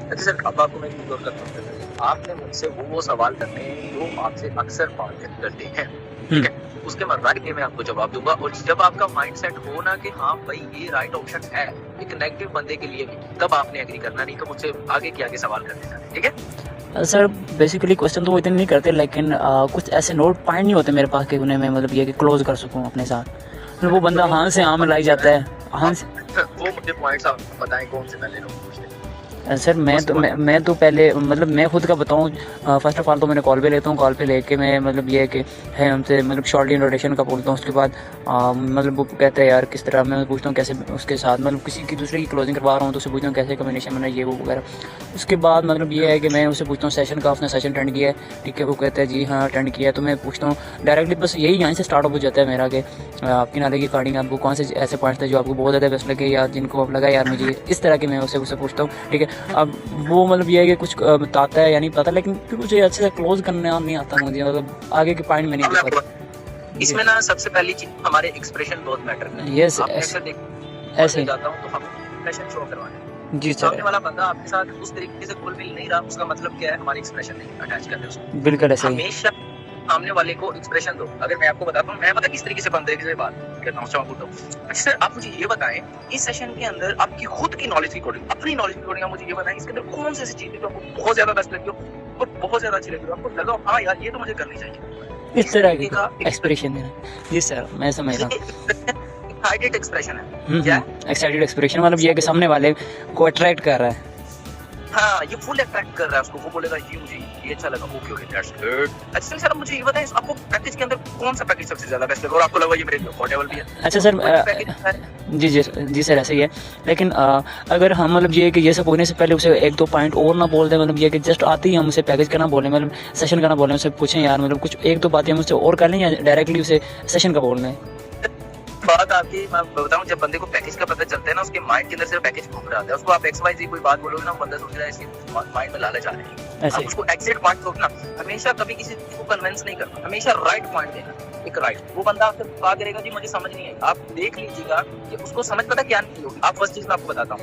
अच्छा सर, अब आपको मैं एक चीज़ और करता हूँ। आपने मुझसे वो सवाल करने हैं जो आपसे अक्सर बात करते हैं, ठीक है? उसके मैं राइट वे में आपको जवाब दूंगा, और जब आपका माइंडसेट हो ना कि हाँ भाई ये राइट ऑप्शन है एक नेगेटिव बंदे के लिए भी, तब आपने एग्री करना, नहीं तो मुझसे आगे की आगे सवाल करते जाना, ठीक है? सर बेसिकली क्वेश्चन तो वो इतने नहीं करते, लेकिन कुछ ऐसे नोट पॉइंट नहीं होते मेरे पास कि उन्हें मैं मतलब ये कि क्लोज कर सकूं अपने साथ। मतलब वो बंदा हाँ से हाँ में लाई जाता है, हाँ से। वो मुझे पॉइंट्स आप बताएं कौन से मैं ले रहा हूँ पूछने। सर मैं तो पहले मतलब मैं खुद का बताऊं, फर्स्ट ऑफ ऑल तो मैंने कॉल पे लेता हूँ, कॉल पे लेके मैं मतलब ये है कि है हमसे मतलब शॉर्ट इंट्रोडक्शन का बोलता हूँ। उसके बाद मतलब वो कहते हैं यार किस तरह, मैं पूछता हूँ कैसे उसके साथ मतलब किसी की दूसरे की क्लोजिंग करवा रहा हूँ तो उससे पूछता हूँ कैसे कम्युनिकेशन बना ये वो वगैरह। उसके बाद मतलब ये है कि मैं उससे पूछता हूँ सेशन का, उसने सेशन अटेंड किया है, ठीक है? वो कहते हैं जी हाँ अटेंड किया है। तो मैं पूछता हूँ डायरेक्टली, बस यही यहाँ से स्टार्ट हो जाता है मेरा कि आपकी नॉलेज की अकॉर्डिंग आपको कौन से ऐसे पॉइंट्स थे जो आपको बहुत ज़्यादा बेस्ट लगे या जिनको आप लगा यार मुझे इस तरह के, मैं उससे पूछता हूँ, ठीक है? अब वो मतलब ये है कि कुछ बताता है या नहीं पता, लेकिन फिर मुझे अच्छे से क्लोज करने नहीं आता मुझे, मतलब आगे के पॉइंट में नहीं दे पाता। इसमें ना सबसे पहली चीज हमारे एक्सप्रेशन बहुत मैटर करते हैं। यस, आप अक्सर ऐसे जाता हूँ तो हम एक्सप्रेशन शो करवाने, जी सर। सामने वाला बंदा आपके साथ उस तरीके से घुल मिल नहीं रहा, उसका मतलब क्या है? हमारे एक्सप्रेशन नहीं अटैच करते उसको। बिल्कुल ऐसे ही। हमेशा सामने वाले को एक्सप्रेशन दो। अगर मैं आपको बताता हूँ, मैं पता किस तरीके से बंदे से बात करता हूँ, बोलता हूँ अच्छा सर आप मुझे ये बताएं, इस सेशन के अंदर आपकी खुद की नॉलेज की अकॉर्डिंग, अपनी नॉलेज की अकॉर्डिंग आप मुझे ये बताएं, इसके अंदर कौन सी ऐसी चीज है जो आपको बहुत ज्यादा बेस्ट लगी हो और बहुत ज्यादा अच्छी लगी हो, आपको लगा हाँ यार ये तो मुझे करनी चाहिए। इस तरह का एक्सप्रेशन देना। जी सर मैं समझ रहा हूँ। एक्साइटेड एक्सप्रेशन है क्या? एक्साइटेड एक्सप्रेशन मतलब ये है कि सामने वाले को अट्रैक्ट कर रहा है। हाँ, ये फुल अट्रैक्ट कर रहा है उसको। वो बोलेगा ये मुझे ये अच्छा लगा, ओके ओके दैट्स गुड। अच्छा सर मुझे ये बताएं, आपको पैकेज के अंदर कौन सा पैकेज सबसे ज्यादा बेस्ट लगा और आपको लगा ये मेरे लिए अफोर्डेबल भी है? अच्छा सर जी जी जी सर ऐसे ही है, लेकिन अगर हम मतलब ये कि ये सब होने से पहले उसे एक दो पॉइंट और ना बोल दें, मतलब ये कि जस्ट आते ही हम उसे पैकेज का ना बोलें, मतलब सेशन का ना बोलें, उसे पूछें यार मतलब कुछ एक दो बातें हम उससे और कर लें या डायरेक्टली उसे सेशन का बोल लें। बात आपकी मैं बताऊं, जब बंदे को पैकेज का पता चलता है ना, उसके माइंड के अंदर सिर्फ पैकेज घूम रहा है। उसको आप XYZ कोई बात बोलोगे ना, बंदा सोच रहा है इसके माइंड में लालच आ रही है। आप उसको एग्जैक्ट पॉइंट सोचना, हमेशा कभी किसी को कन्विंस नहीं करना, हमेशा राइट पॉइंट देना, एक राइट। वो बंदा आपसे बात करेगा जी मुझे समझ नहीं आई, आप देख लीजिएगा कि उसको समझ पता क्या नहीं होगी। आप फर्स्ट चीज मैं आपको बताता हूँ,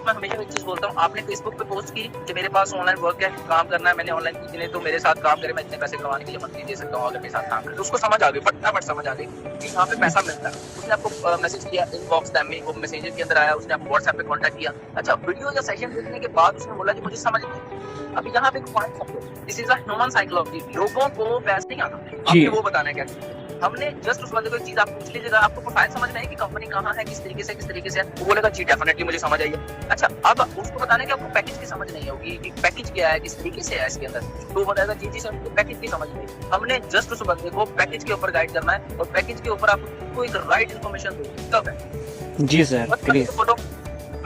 मैं हमेशा एक चीज बोलता हूँ, आपने फेसबुक पे पोस्ट की कि मेरे पास ऑनलाइन वर्क है, काम करना है, मैंने ऑनलाइन की तो मेरे साथ काम करे, मैं इतने पैसे कमाने के लिए मंथली दे सकता हूँ अगर मेरे साथ काम करे। तो उसको समझ आ गई, फटाफट समझ आ गई कि यहाँ पे पैसा मिलता है। उसने आपको मैसेज किया इनबॉक्स टाइम में, वो मैसेंजर के अंदर आया, उसने आपको व्हाट्सएप पे कांटेक्ट किया। अच्छा वीडियो या सेशन देखने के बाद उसने बोला कि मुझे समझ नहीं। अब यहाँ पे पॉइंट समझो, this is a human psychology. लोगों को पैसे नहीं आता, आपने वो बताना है क्या। हमने जस्ट उस बंदे को एक चीज आप पूछ लीजिएगा, आपको प्रोफाइल समझ में है कि कंपनी कहाँ है, किस तरीके से है, वो बोलेगा जी डेफिनेटली मुझे समझ आई है। अच्छा अब उसको बताना है कि आपको पैकेज की समझ नहीं होगी कि पैकेज क्या है, किस तरीके से है इसके अंदर, तो वो बताएगा जी सर पैकेज की समझ नहीं। हमने जस्ट उस बंदे को पैकेज के ऊपर गाइड करना है और पैकेज के ऊपर आपको एक राइट इन्फॉर्मेशन दो, तब है। जी सर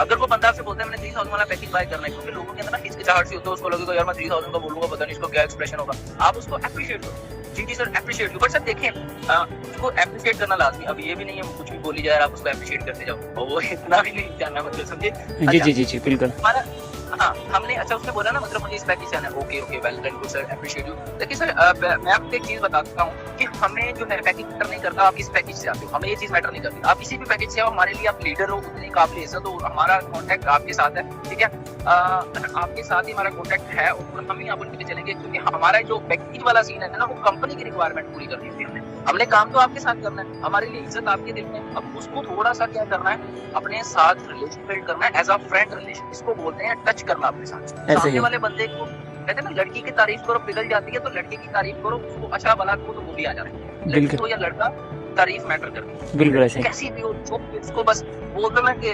अगर वो बंदा आपसे बोलता है मैंने 3000 वाला पैकेज बाय करना है, क्योंकि लोगों के अंदर ना हिचकिचाहट सी होती है, उसको लगेगा यार मैं 3000 का बोलूंगा पता नहीं इसको क्या एक्सप्रेशन होगा। आप उसको अप्रिशिएट करो, जी सर अप्रिशिएट करो। बट सर देखें उसको अप्रिशिएट करना लाजमी, अब ये भी नहीं है कुछ भी बोली जाए आप उसको अप्रिशिएट करते जाओ, और वो इतना भी नहीं जानना, मतलब समझे। जी जी जी जी बिल्कुल। हमारा हाँ हमने अच्छा उसने बोला ना मतलब मुझे इस पैकेज से आना है, okay okay well done good sir appreciate you. देखिए सर मैं आपको एक चीज बताता हूँ कि हमें जो है पैकेज मैटर नहीं करता, आप किस पैकेज से आते हो, हमें ये चीज मैटर नहीं करती। आप किसी भी पैकेज से आओ, हमारे लिए आप लीडर हो, उतनी काबिल इज्जत हो, हमारा कॉन्टैक्ट आपके साथ है, ठीक है? आपके साथ ही हमारा कॉन्टैक्ट है और हम ही आप उनके चलेंगे, क्योंकि हमारा जो पैकेज वाला सीन है ना वो कंपनी की रिक्वायरमेंट पूरी करनी होती है। हमने काम तो आपके साथ करना है, हमारे लिए इज्जत आपके दिल में। अब उसको थोड़ा सा क्या करना है, अपने साथ रिलेशन बिल्ड करना है, एज अ फ्रेंड रिलेशन, इसको बोलते हैं टच करना अपने साथ। सामने वाले बंदे को कहते हैं ना लड़की की तारीफ करो पिघल जाती है, तो लड़के की तारीफ करो उसको अच्छा भला को तो वो भी आ जाता है। लड़की हो या लड़का तारीफ मैटर करती है, बिल्कुल ऐसे कैसी भी हो, जो उसको बस बोल दो ना कि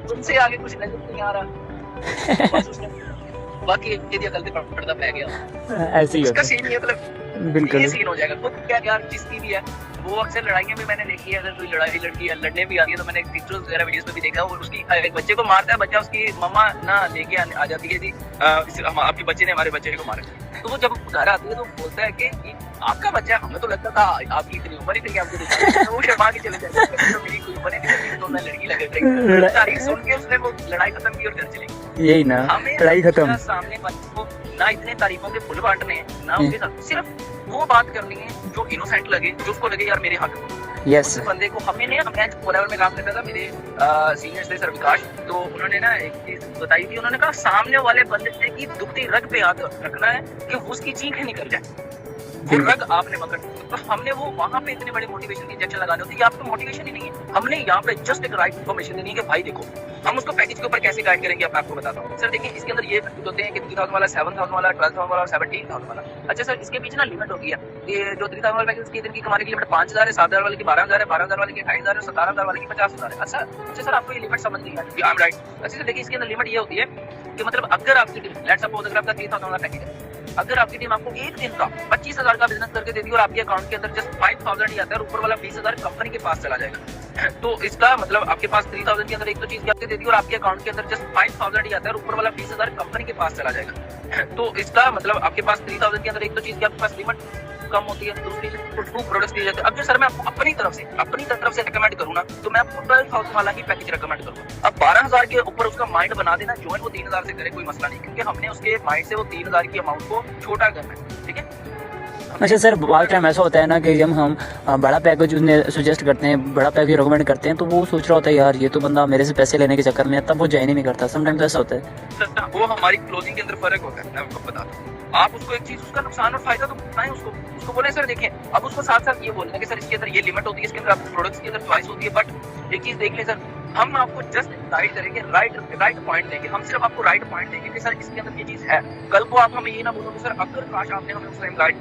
तुमसे आगे कुछ नजर नहीं आ रहा, बस उसने बाकी यदि गलती पर्दा पै गया ऐसे ही उसका सीन ये मतलब बिल्कुल ये सीन हो जाएगा। तो क्या यार जिसकी भी है वो अक्सर लड़ाइयाँ भी मैंने देखी है, अगर कोई लड़ाई लड़की लड़ने भी आती है तो मैंने टीचर्स वगैरह वीडियोस में भी देखा, और उसकी एक बच्चे को मारता है बच्चा, उसकी मम्मा ना लेके आ जाती है जी आपके बच्चे ने हमारे बच्चे को मारा। तो वो जब घर आती है तो बोलता है कि आपका बच्चा, हमें तो लगता था आपकी इतनी उम्र ही थी कि आपको तो वो शर्मा के चले जाते हैं, तो मेरी कोई उम्र ही नहीं, तो मैं लड़की लगे रही। तारीफ सुन के उसने वो लड़ाई खत्म की और घर चली गई। यही ना लड़ाई खत्म। सामने बच्चे को ना इतने तारीफों के फुल बांटने हैं ना, उनके साथ सिर्फ वो बात करनी है जो इनोसेंट लगे, जो उसको लगे यार मेरे हक Yes. उस बंदे को हमने मैं फोरएवर में काम करता था, मेरे सीनियर्स थे सर विकास, तो उन्होंने ना एक चीज बताई थी, उन्होंने कहा सामने वाले बंदे की दुखती रग पे हाथ रखना है कि उसकी चीखें निकल जाए, वो रग आपने पकड़। तो हमने वो वहां पे इतने बड़े मोटिवेशन के इंजेक्शन लगाने होते हैं, ये आपको मोटिवेशन ही नहीं है, हमने यहाँ पे जस्ट एक राइट इन्फॉर्मेशन देनी है कि भाई देखो हम उसको पैकेज के ऊपर कैसे गाइड करेंगे, अब मैं आपको बताता हूँ। सर देखिए इसके अंदर ये बेनिफिट होते हैं कि 3000 वाला, 7000 वाला, 12000 वाला और 17000 वाला। अच्छा सर इसके पीछे ना लिमिट होती है, ये जो 3000 वाला पैकेज की दिन की कमाने की लिमिट 5000 है, 7000 वाले की 12000 है, 12000 वाले की 2500 है, 17000 वाले की 50000 है। अच्छा सर आपको ये लिमिट समझ नहीं आई? I am right. अच्छा सर देखिए इसके अंदर लिमिट ये होती है कि मतलब अगर आपकी टीम, लेट्स सपोज अगर आपका 3000 वाला पैकेज है, अगर आपकी टीम आपको एक दिन का 25000 का बिजनेस करके देती है और आपके अकाउंट के अंदर जस्ट 5000 ही आता है और ऊपर वाला 20000 कंपनी के पास चला जाएगा, तो इसका मतलब आपके पास 3000 के अंदर एक तो चीज आपके देती है और आपके अकाउंट के अंदर जस्ट 5000 ही आता है और ऊपर वाला 20000 कंपनी के पास चला जाएगा, तो इसका मतलब आपके पास 3000 के अंदर एक तो चीज की आपके पास लिमिट कम होती है, दूसरी टू प्रोडक्ट्स दिए जाते हैं। अब जो सर मैं आपको अपनी तरफ से रिकमेंड करूँ ना, तो मैं आपको 12000 वाला ही पैकेज रिकमेंड करूँगा। अब 12000 के ऊपर उसका माइंड बना देना, ज्वाइन वो 3000 से करे, कोई मसला नहीं, क्योंकि हमने उसके माइंड से वो 3000 की अमाउंट को छोटा करना है, ठीक है। अच्छा सर बहुत टाइम ऐसा होता है ना कि जब हम बड़ा पैकेज उन्हें सुजेस्ट करते हैं, बड़ा पैकेज रिकमेंड करते हैं, तो वो सोच रहा होता है यार ये तो बंदा मेरे से पैसे लेने के चक्कर में, तब वो ज्वाइन ही नहीं करता। समटाइम्स ऐसा होता है। वो हमारी क्लोजिंग के अंदर फर्क होता है, मैं आपको बताता हूँ। आप उसको एक चीज, उसका नुकसान और फायदा तो बताएं उसको बोले सर देखें, अब उसको साथ साथ ये बोलना है कि सर इसके अंदर ये लिमिट होती है, इसके अंदर आपको प्रोडक्ट्स के अंदर चॉइस होती है, बट एक चीज देख ले सर, हम आपको जस्ट गाइड करेंगे, राइट पॉइंट देंगे, हम सिर्फ आपको राइट पॉइंट देंगे कि सर इसके अंदर ये चीज है। कल को आप हमें ये ना बोलोगे सर अगर काश आपने हमें उस टाइम गाइड।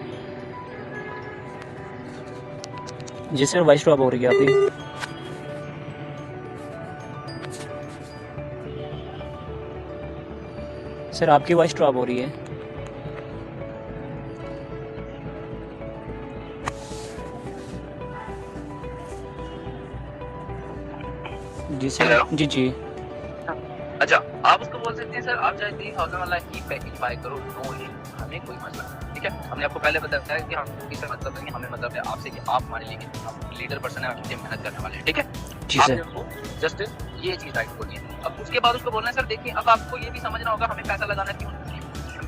जी सर वॉइस ड्रॉप हो रही है आपकी। सर आपकी वॉइस ड्रॉप हो रही है। जी सर। जी अच्छा आप उसको बोल सकते हैं सर आप चाहे 3000 वाला ही पैकेज बाय करो, नो ये हमें कोई मसला नहीं, ठीक है। हमने आपको पहले बताया है कि हम किसी मतलब नहीं, हमें मतलब है आपसे कि आप हमारे लिए आप लीडर पर्सन है, आपके मेहनत करने वाले हैं, ठीक है जी सर। जस्ट ये चीज राइट बोलिए। अब उसके बाद उसको बोलना है सर देखिए अब आपको ये भी समझना होगा हमें पैसा लगाना क्यों,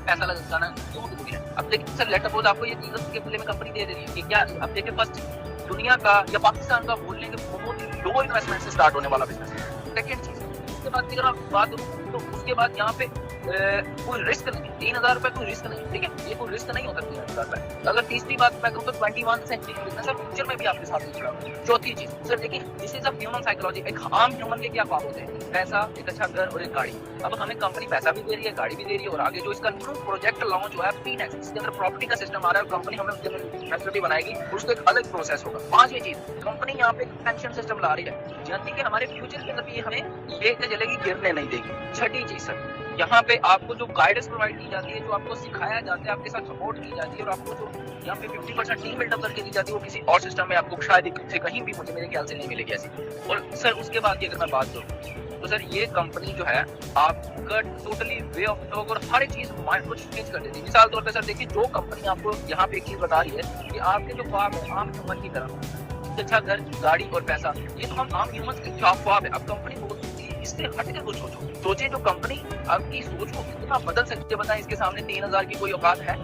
पैसा लगाना क्यों जरूरी है। अब देखिए सर लेट सपोज आपको ये चीज के बदले में कंपनी दे रही है कि क्या, अब देखिए फर्स्ट दुनिया का या पाकिस्तान का बोल लेंगे बहुत ही लो इन्वेस्टमेंट से स्टार्ट होने वाला बिजनेस है। सेकंड चीज उसके बाद अगर आप बात करूं तो उसके बाद यहाँ पे कोई रिस्क नहीं, 3000 रुपए कोई रिस्क नहीं, ठीक है, ये कोई रिस्क नहीं होता 3000 रुपए। अगर तीसरी बात मैं करूँ तो 21 सेंचुरी बिजनेस है, फ्यूचर में भी आपके साथ जुड़ा। चौथी चीज सर देखिए this is a human psychology, एक आम ह्यूमन के क्या ख्वाब होते हैं, पैसा, एक अच्छा घर और एक गाड़ी। अब हमें कंपनी पैसा भी दे रही है, गाड़ी भी दे रही है, और आगे जो इसका न्यू प्रोजेक्ट लॉन्च हुआ है पीनेक्स, इसके अंदर प्रॉपर्टी का सिस्टम आ रहा है, कंपनी हमें उसके अंदर फैसिलिटी बनाएगी, उसका एक अलग प्रोसेस होगा। पांचवी चीज कंपनी यहाँ पे पेंशन सिस्टम ला रही है, जानती है हमारे फ्यूचर के अंदर भी हमें लेके चलेगी, गिरने नहीं देगी। छठी चीज सर यहाँ पे आपको जो गाइडेंस प्रोवाइड की जाती है, जो आपको सिखाया जाता है, आपके साथ सपोर्ट की जाती है, और आपको जो यहाँ पे 50% टीम बिल्डअप करके दी जाती है, वो किसी और सिस्टम में आपको शायद से कहीं भी मुझे मेरे ख्याल से नहीं मिलेगी ऐसी। और सर उसके बाद की अगर मैं बात करूँ तो सर ये कंपनी जो है आपका टोटली वे ऑफ टॉक और हर एक चीज माइंड को चेंज कर देती है। मिसाल तौर पे सर देखिए जो कंपनी आपको यहाँ पे एक चीज बता रही है कि आपके जो ख्वाब है आम ह्यूमन की तरह, अच्छा घर, गाड़ी और पैसा, ये तो हम आम ह्यूमन के ख्वाब है। अब कंपनी बोलती है इससे हटकर कुछ सोचे, जो कंपनी आपकी सोच को कितना बदल सकती है, बताएं इसके सामने 3000 की कोई औकात है?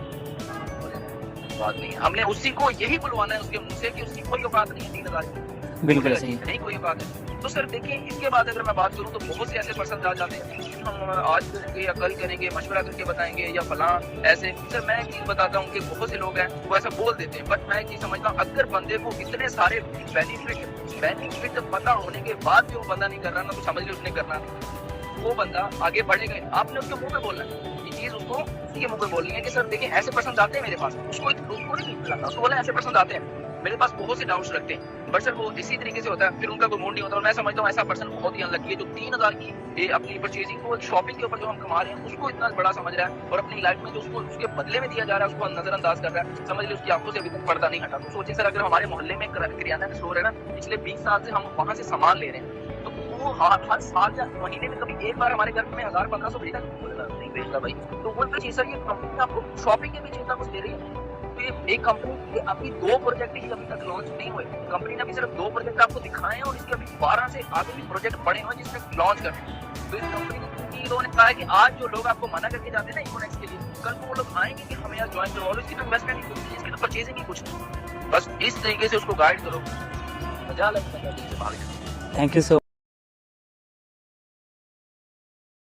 बात नहीं। हमने उसी को यही बुलवाना है उसके मुंह से कि उसकी कोई औकात नहीं है 3000 की, बिल्कुल सही, नहीं कोई औकात है। तो सर देखिए इसके बाद अगर मैं बात करूं तो बहुत से ऐसे पर्सन आ जाते हैं हम आज करेंगे या कल करेंगे, मशवरा करके बताएंगे या फलां ऐसे। सर मैं एक चीज बताता हूँ कि बहुत से लोग हैं वो ऐसा बोल देते हैं, बट मैं एक चीज समझता हूँ अगर बंदे को इतने सारे बेनिफिट पता होने के बाद भी वो बंदा नहीं कर रहा ना, तो समझ लीजिए उसने करना नहीं, वो बंदा आगे बढ़ेगा। आपने उसके मुंह पे बोलना है ये चीज, उसको उसके मुंह पे बोलनी है कि सर देखिए ऐसे पर्सन आते हैं मेरे पास, उसको नहीं लगता, उसको बोला ऐसे पर्सन आते हैं मेरे पास बहुत से डाउट्स रखते हैं, बट सर वो इसी तरीके से होता है, फिर उनका कोई मूड नहीं होता। और मैं समझता हूँ ऐसा पर्सन बहुत ही अनलकी है जो 3000 की अपनी परचेजिंग को, शॉपिंग के ऊपर जो हम कमा रहे हैं उसको इतना बड़ा समझ रहा है, और अपनी लाइफ में जो उसको उसके बदले में दिया जा रहा है उसको नजरअंदाज कर रहा है, समझ लीजिए उसकी आंखों से अभी तक पर्दा नहीं हटा। तो सोचिए सर अगर हमारे मोहल्ले में किराना का स्टोर है ना, पिछले 20 साल से हम वहाँ से सामान ले रहे हैं, तो वो हर साल या महीने में कभी एक बार हमारे घर में 1000-1500 भेजा नहीं भेजता भाई। तो वो चीज सर ये कंपनी आपको शॉपिंग के भी इतना कुछ दे रही है। तो ये एक कंपनी अभी 2 प्रोजेक्ट ही अभी तक लॉन्च नहीं हुए, कंपनी ने अभी सिर्फ 2 प्रोजेक्ट आपको दिखाए हैं, और इसके अभी 12 से आगे भी प्रोजेक्ट पड़े हुए जिसमें लॉन्च करने हैं। तो इस कंपनी ने लोगों ने कहा है कि आज जो लोग आपको मना करके जाते हैं ना इकोनेक्स के लिए, कल को वो लोग आएंगे कि हमें यहाँ ज्वाइन करो, और इसकी तो इन्वेस्टमेंट ही कुछ नहीं, इसकी तो परचेजिंग ही कुछ नहीं। बस इस तरीके से उसको गाइड करो, मजा अलग है, थैंक यू सो